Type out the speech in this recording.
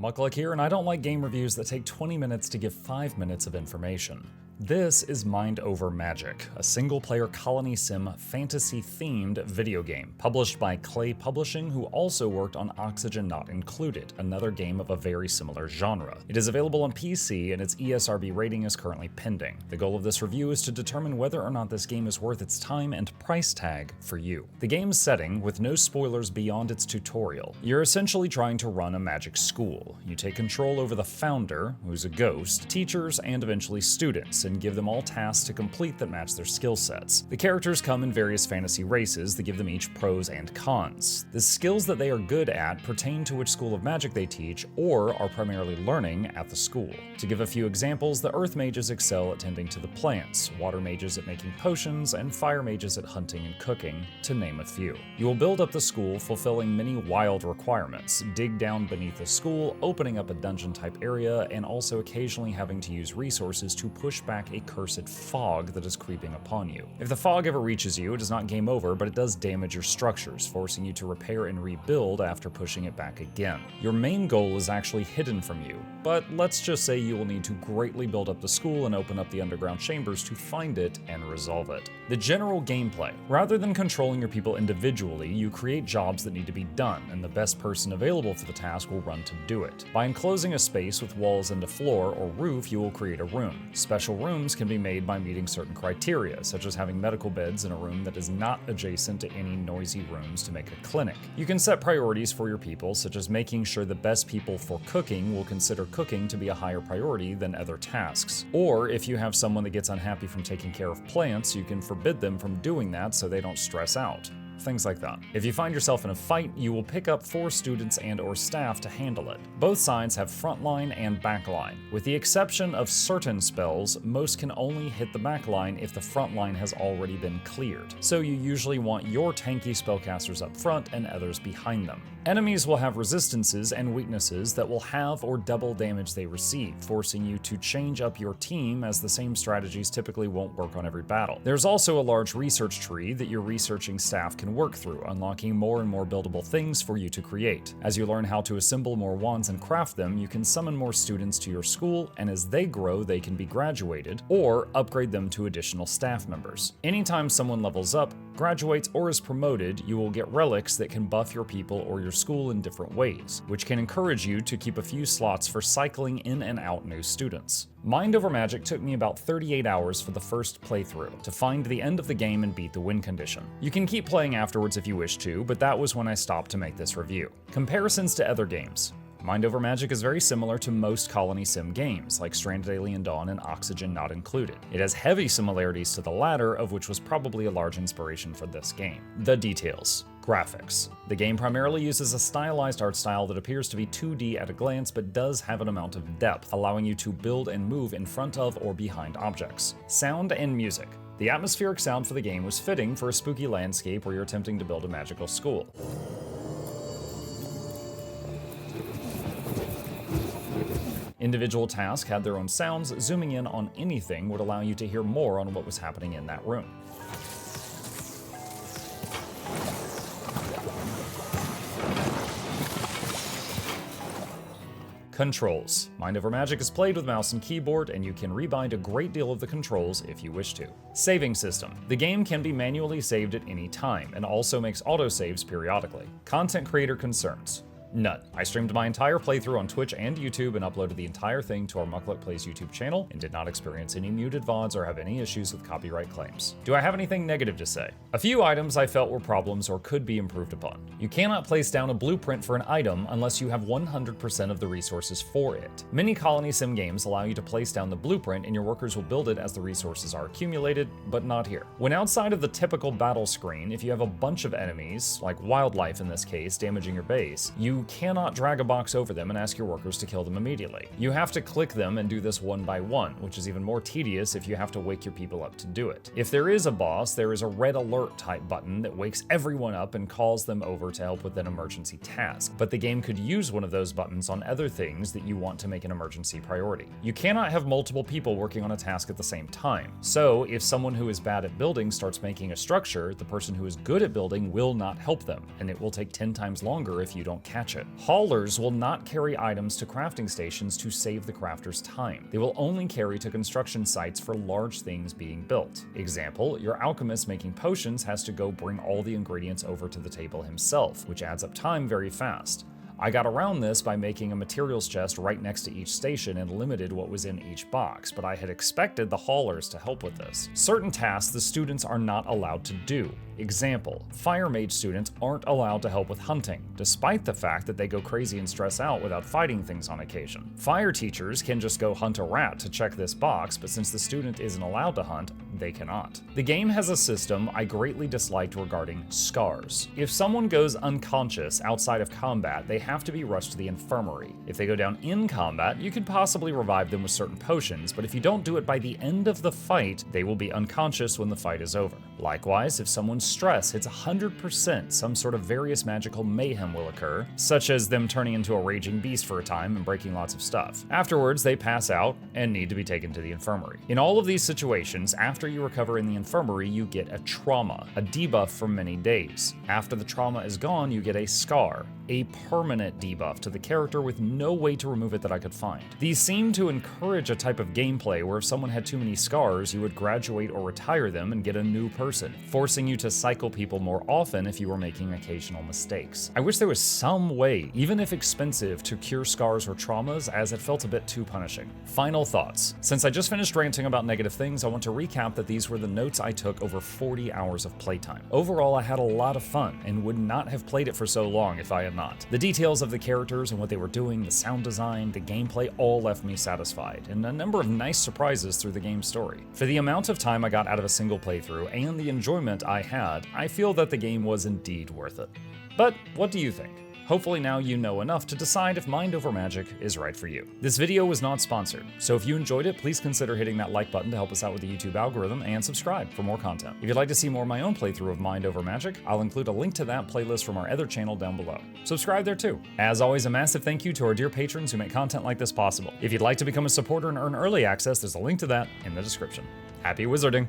Muckluck here, and I don't like game reviews that take 20 minutes to give 5 minutes of information. This is Mind Over Magic, a single-player colony sim fantasy-themed video game, published by Clay Publishing, who also worked on Oxygen Not Included, another game of a very similar genre. It is available on PC, and its ESRB rating is currently pending. The goal of this review is to determine whether or not this game is worth its time and price tag for you. The game's setting, with no spoilers beyond its tutorial, you're essentially trying to run a magic school. You take control over the founder, who's a ghost, teachers, and eventually students, and give them all tasks to complete that match their skill sets. The characters come in various fantasy races that give them each pros and cons. The skills that they are good at pertain to which school of magic they teach or are primarily learning at the school. To give a few examples, the earth mages excel at tending to the plants, water mages at making potions, and fire mages at hunting and cooking, to name a few. You will build up the school fulfilling many wild requirements, dig down beneath the school, opening up a dungeon type area, and also occasionally having to use resources to push back a cursed fog that is creeping upon you. If the fog ever reaches you, it is not game over, but it does damage your structures, forcing you to repair and rebuild after pushing it back again. Your main goal is actually hidden from you, but let's just say you will need to greatly build up the school and open up the underground chambers to find it and resolve it. The general gameplay. Rather than controlling your people individually, you create jobs that need to be done, and the best person available for the task will run to do it. By enclosing a space with walls and a floor or roof, you will create a room. Special rooms can be made by meeting certain criteria, such as having medical beds in a room that is not adjacent to any noisy rooms to make a clinic. You can set priorities for your people, such as making sure the best people for cooking will consider cooking to be a higher priority than other tasks. Or if you have someone that gets unhappy from taking care of plants, you can forbid them from doing that so they don't stress out. Things like that. If you find yourself in a fight, you will pick up 4 students and or staff to handle it. Both sides have frontline and backline. With the exception of certain spells, most can only hit the backline if the frontline has already been cleared. So you usually want your tanky spellcasters up front and others behind them. Enemies will have resistances and weaknesses that will halve or double damage they receive, forcing you to change up your team as the same strategies typically won't work on every battle. There's also a large research tree that your researching staff can work through, unlocking more and more buildable things for you to create. As you learn how to assemble more wands and craft them, you can summon more students to your school, and as they grow, they can be graduated, or upgrade them to additional staff members. Anytime someone levels up, graduates, or is promoted, you will get relics that can buff your people or your school in different ways, which can encourage you to keep a few slots for cycling in and out new students. Mind Over Magic took me about 38 hours for the first playthrough to find the end of the game and beat the win condition. You can keep playing afterwards if you wish to, but that was when I stopped to make this review. Comparisons to other games. Mind Over Magic is very similar to most colony sim games, like Stranded Alien Dawn and Oxygen Not Included. It has heavy similarities to the latter, of which was probably a large inspiration for this game. The details. Graphics. The game primarily uses a stylized art style that appears to be 2D at a glance, but does have an amount of depth, allowing you to build and move in front of or behind objects. Sound and music. The atmospheric sound for the game was fitting for a spooky landscape where you're attempting to build a magical school. Individual tasks had their own sounds. Zooming in on anything would allow you to hear more on what was happening in that room. Controls. Mind Over Magic is played with mouse and keyboard, and you can rebind a great deal of the controls if you wish to. Saving system. The game can be manually saved at any time, and also makes autosaves periodically. Content creator concerns. None. I streamed my entire playthrough on Twitch and YouTube and uploaded the entire thing to our Muckluck Plays YouTube channel and did not experience any muted VODs or have any issues with copyright claims. Do I have anything negative to say? A few items I felt were problems or could be improved upon. You cannot place down a blueprint for an item unless you have 100% of the resources for it. Many colony sim games allow you to place down the blueprint and your workers will build it as the resources are accumulated, but not here. When outside of the typical battle screen, if you have a bunch of enemies, like wildlife in this case, damaging your base, you cannot drag a box over them and ask your workers to kill them immediately. You have to click them and do this one by one, which is even more tedious if you have to wake your people up to do it. If there is a boss, there is a red alert type button that wakes everyone up and calls them over to help with an emergency task, but the game could use one of those buttons on other things that you want to make an emergency priority. You cannot have multiple people working on a task at the same time, so if someone who is bad at building starts making a structure, the person who is good at building will not help them, and it will take 10 times longer if you don't catch catch it. Haulers will not carry items to crafting stations to save the crafter's time. They will only carry to construction sites for large things being built. Example, your alchemist making potions has to go bring all the ingredients over to the table himself, which adds up time very fast. I got around this by making a materials chest right next to each station and limited what was in each box, but I had expected the haulers to help with this. Certain tasks the students are not allowed to do. Example, fire mage students aren't allowed to help with hunting, despite the fact that they go crazy and stress out without fighting things on occasion. Fire teachers can just go hunt a rat to check this box, but since the student isn't allowed to hunt, they cannot. The game has a system I greatly disliked regarding scars. If someone goes unconscious outside of combat, they have to be rushed to the infirmary. If they go down in combat, you could possibly revive them with certain potions, but if you don't do it by the end of the fight, they will be unconscious when the fight is over. Likewise, if someone's stress hits 100%, some sort of various magical mayhem will occur, such as them turning into a raging beast for a time and breaking lots of stuff. Afterwards, they pass out and need to be taken to the infirmary. In all of these situations, after you recover in the infirmary, you get a trauma, a debuff for many days. After the trauma is gone, you get a scar, a permanent debuff to the character with no way to remove it that I could find. These seem to encourage a type of gameplay where if someone had too many scars, you would graduate or retire them and get a new person, forcing you to cycle people more often if you were making occasional mistakes. I wish there was some way, even if expensive, to cure scars or traumas, as it felt a bit too punishing. Final thoughts. Since I just finished ranting about negative things, I want to recap that these were the notes I took over 40 hours of playtime. Overall, I had a lot of fun and would not have played it for so long if I had not. The details of the characters and what they were doing, the sound design, the gameplay all left me satisfied, and a number of nice surprises through the game's story. For the amount of time I got out of a single playthrough and the enjoyment I had, I feel that the game was indeed worth it. But what do you think? Hopefully now you know enough to decide if Mind Over Magic is right for you. This video was not sponsored, so if you enjoyed it, please consider hitting that like button to help us out with the YouTube algorithm, and subscribe for more content. If you'd like to see more of my own playthrough of Mind Over Magic, I'll include a link to that playlist from our other channel down below. Subscribe there too. As always, a massive thank you to our dear patrons who make content like this possible. If you'd like to become a supporter and earn early access, there's a link to that in the description. Happy wizarding!